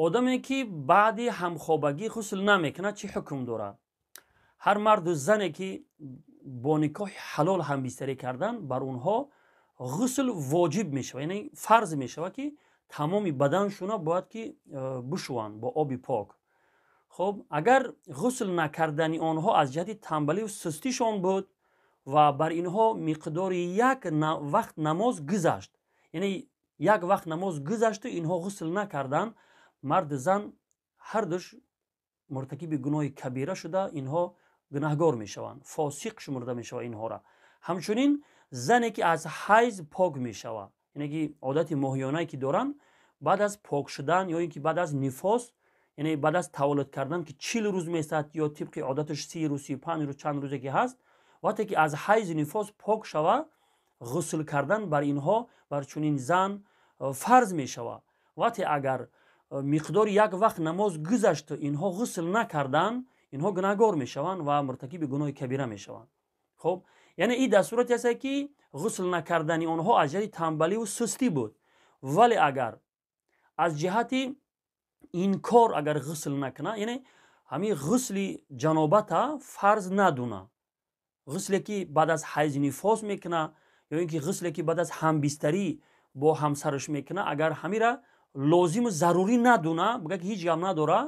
одаме ки баъди ҳамхобагӣ ғусл намекунад чӣ ҳукм дорад? ҳар марду зане ки бо никоҳи ҳалол ҳамбистарӣ кардан бар онҳо ғусл воҷиб мешавад, яъне фарз мешавад ки тамоми баданшона бояд ки бишуванд бо оби пок. хоб агар ғусл накардани онҳо аз ҷиҳати тамбаливу сустишон буд ва бар инҳо миқдори як вақт намоз гузашт, яъне як вақт намоз гузашту инҳо ғусл накарданд, марду зан ҳардуш муртакиби гуноҳи кабира шуда инҳо гунаҳгор мешаванд, фосиқ шумурда мешавад инҳора. ҳамчунин зане ки аз ҳайз пок мешавад, яъне ки одати моҳиёнае ки доранд, баъд аз пок шудан ё ин ки баъд аз нифос, яъне баъд аз таваллуд кардан ки 40 рӯз месад ё тибқи одаташ 30 рӯз 35 рӯз чанд рӯзе ки ҳаст, вақте ки аз ҳайзи нифос пок шавад, ғусл кардан бар инҳо бар чунин зан фарз мешавад. вақте агар миқдори як вақт намоз гузашту инҳо ғусл накарданд, инҳо гунаҳгор мешаванд ва муртакиби гуноҳи кабира мешаванд. хоб яъне ин дар сурате ҳаст ки ғусл накардани онҳо аз ҷиҳати тамбаливу сустӣ буд, вале агар аз ҷиҳати инкор агар ғусл накунад, яъне ҳамин ғусли ҷанобата фарз надона, ғусле ки баъд аз ҳайзи нифос мекунад ё ин ки ғусле ки баъд аз ҳамбистарӣ бо ҳамсараш мекунад, агар ҳамира лозиму зарурӣ надона, бигӯяд ки ҳеҷ гап надора,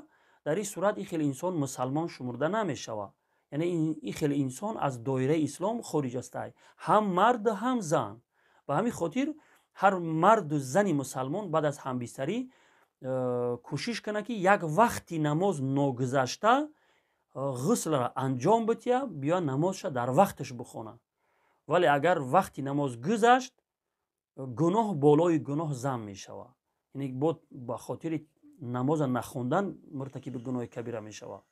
дар ин сурат ин хеле инсон мусалмон шумурда намешавад, яъне ин хеле инсон аз доираи ислом хориҷ астай, ҳам марду ҳам зан. ба ҳамин хотир ҳар марду зани мусалмон баъд аз ҳамбистарӣ кӯшиш кунад ки як вақти намоз ногузашта ғуслро анҷом бития, биё намозша дар вақташ бихонад. вале агар вақти намоз гузашт, гуноҳ болои гуноҳ зам мешавад, яъне ба хотири намоза нахондан муртакиби гуноҳи кабира мешавад.